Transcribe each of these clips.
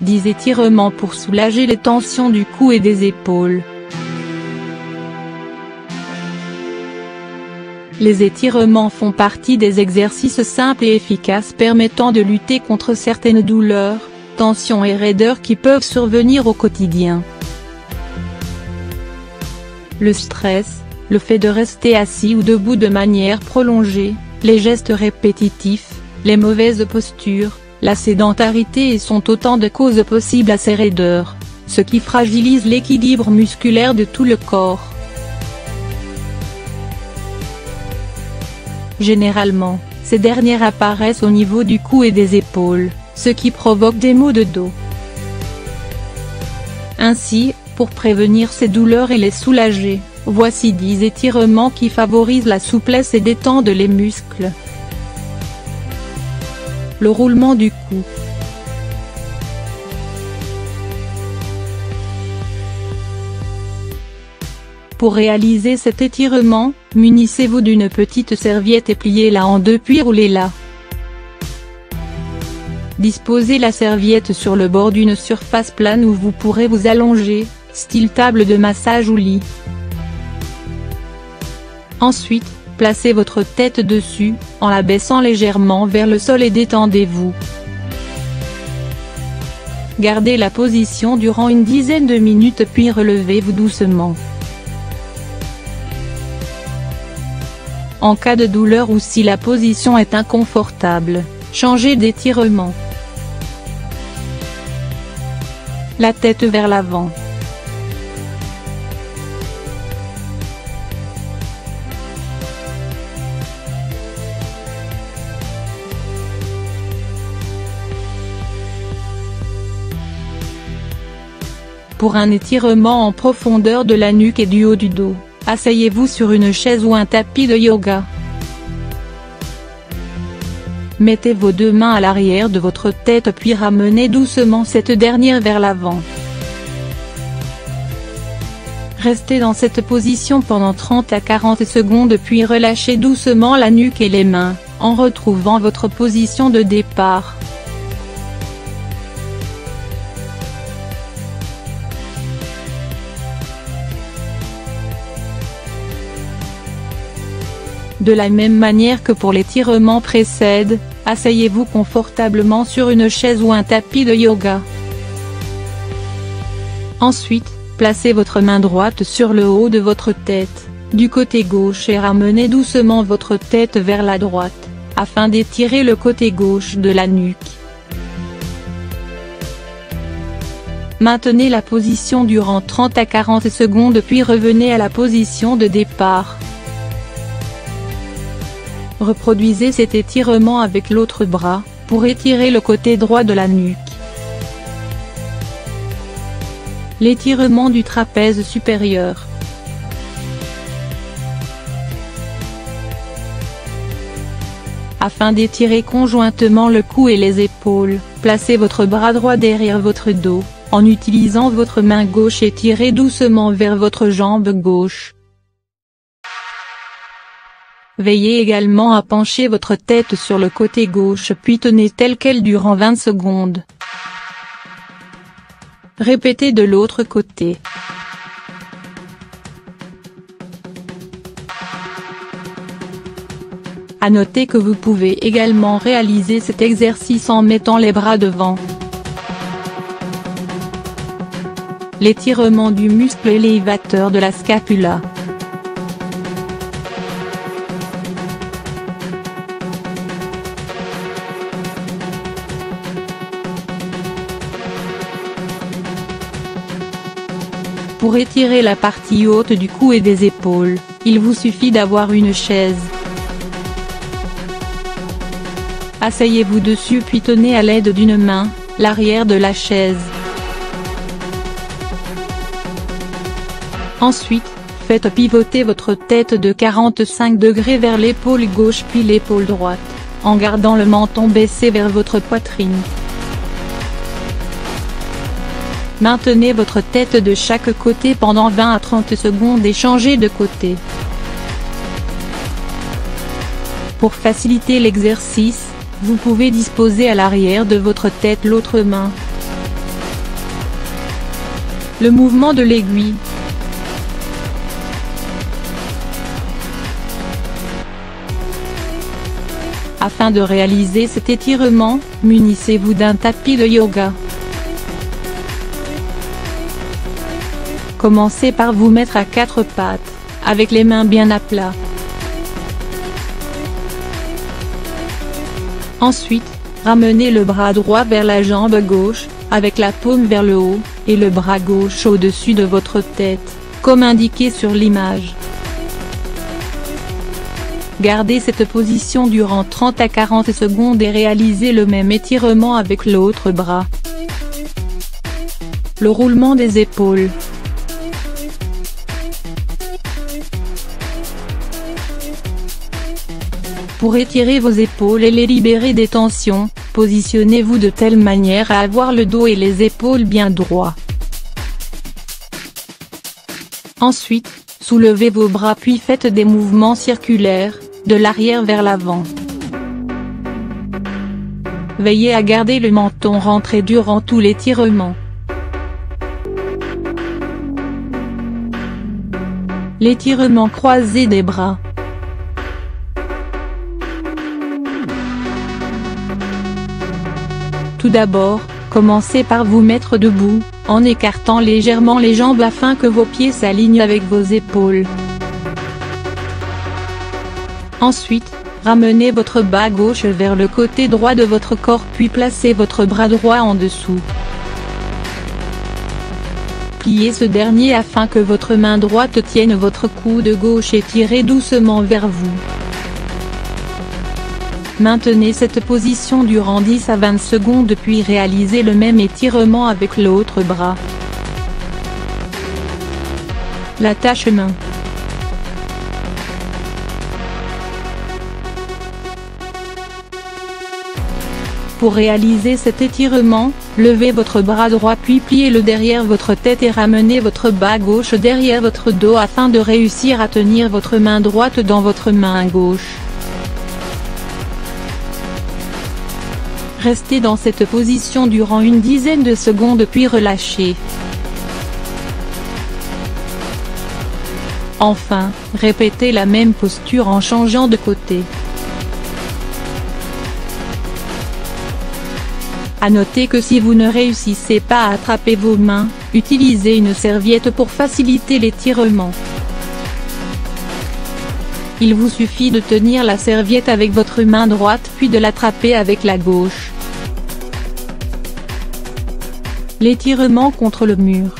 10 étirements pour soulager les tensions du cou et des épaules. Les étirements font partie des exercices simples et efficaces permettant de lutter contre certaines douleurs, tensions et raideurs qui peuvent survenir au quotidien. Le stress, le fait de rester assis ou debout de manière prolongée, les gestes répétitifs, les mauvaises postures, la sédentarité sont autant de causes possibles à ces raideurs, ce qui fragilise l'équilibre musculaire de tout le corps. Généralement, ces dernières apparaissent au niveau du cou et des épaules, ce qui provoque des maux de dos. Ainsi, pour prévenir ces douleurs et les soulager, voici 10 étirements qui favorisent la souplesse et détendent les muscles. Le roulement du cou. Pour réaliser cet étirement, munissez-vous d'une petite serviette et pliez-la en deux puis roulez-la. Disposez la serviette sur le bord d'une surface plane où vous pourrez vous allonger, style table de massage ou lit. Ensuite, placez votre tête dessus, en la baissant légèrement vers le sol et détendez-vous. Gardez la position durant une dizaine de minutes puis relevez-vous doucement. En cas de douleur ou si la position est inconfortable, changez d'étirement. La tête vers l'avant. Pour un étirement en profondeur de la nuque et du haut du dos, asseyez-vous sur une chaise ou un tapis de yoga. Mettez vos deux mains à l'arrière de votre tête puis ramenez doucement cette dernière vers l'avant. Restez dans cette position pendant 30 à 40 secondes puis relâchez doucement la nuque et les mains, en retrouvant votre position de départ. De la même manière que pour l'étirement précédent, asseyez-vous confortablement sur une chaise ou un tapis de yoga. Ensuite, placez votre main droite sur le haut de votre tête, du côté gauche et ramenez doucement votre tête vers la droite, afin d'étirer le côté gauche de la nuque. Maintenez la position durant 30 à 40 secondes puis revenez à la position de départ. Reproduisez cet étirement avec l'autre bras, pour étirer le côté droit de la nuque. L'étirement du trapèze supérieur. Afin d'étirer conjointement le cou et les épaules, placez votre bras droit derrière votre dos, en utilisant votre main gauche et tirez doucement vers votre jambe gauche. Veillez également à pencher votre tête sur le côté gauche puis tenez telle quelle durant 20 secondes. Répétez de l'autre côté. À noter que vous pouvez également réaliser cet exercice en mettant les bras devant. L'étirement du muscle élévateur de la scapula. Pour étirer la partie haute du cou et des épaules, il vous suffit d'avoir une chaise. Asseyez-vous dessus puis tenez à l'aide d'une main, l'arrière de la chaise. Ensuite, faites pivoter votre tête de 45 degrés vers l'épaule gauche puis l'épaule droite, en gardant le menton baissé vers votre poitrine. Maintenez votre tête de chaque côté pendant 20 à 30 secondes et changez de côté. Pour faciliter l'exercice, vous pouvez disposer à l'arrière de votre tête l'autre main. Le mouvement de l'aiguille. Afin de réaliser cet étirement, munissez-vous d'un tapis de yoga. Commencez par vous mettre à quatre pattes, avec les mains bien à plat. Ensuite, ramenez le bras droit vers la jambe gauche, avec la paume vers le haut, et le bras gauche au-dessus de votre tête, comme indiqué sur l'image. Gardez cette position durant 30 à 40 secondes et réalisez le même étirement avec l'autre bras. Le roulement des épaules. Pour étirer vos épaules et les libérer des tensions, positionnez-vous de telle manière à avoir le dos et les épaules bien droits. Ensuite, soulevez vos bras puis faites des mouvements circulaires, de l'arrière vers l'avant. Veillez à garder le menton rentré durant tout l'étirement. L'étirement croisé des bras. Tout d'abord, commencez par vous mettre debout, en écartant légèrement les jambes afin que vos pieds s'alignent avec vos épaules. Ensuite, ramenez votre bas gauche vers le côté droit de votre corps puis placez votre bras droit en dessous. Pliez ce dernier afin que votre main droite tienne votre coude gauche et tirez doucement vers vous. Maintenez cette position durant 10 à 20 secondes puis réalisez le même étirement avec l'autre bras. L'attache-main. Pour réaliser cet étirement, levez votre bras droit puis pliez-le derrière votre tête et ramenez votre bas gauche derrière votre dos afin de réussir à tenir votre main droite dans votre main gauche. Restez dans cette position durant une dizaine de secondes puis relâchez. Enfin, répétez la même posture en changeant de côté. À noter que si vous ne réussissez pas à attraper vos mains, utilisez une serviette pour faciliter l'étirement. Il vous suffit de tenir la serviette avec votre main droite puis de l'attraper avec la gauche. L'étirement contre le mur.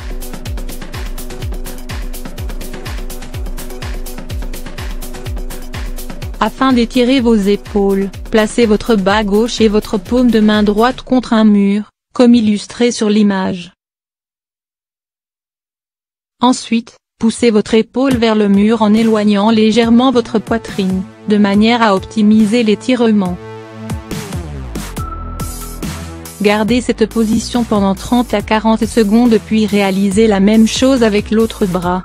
Afin d'étirer vos épaules, placez votre bas gauche et votre paume de main droite contre un mur, comme illustré sur l'image. Ensuite, poussez votre épaule vers le mur en éloignant légèrement votre poitrine, de manière à optimiser l'étirement. Gardez cette position pendant 30 à 40 secondes puis réalisez la même chose avec l'autre bras.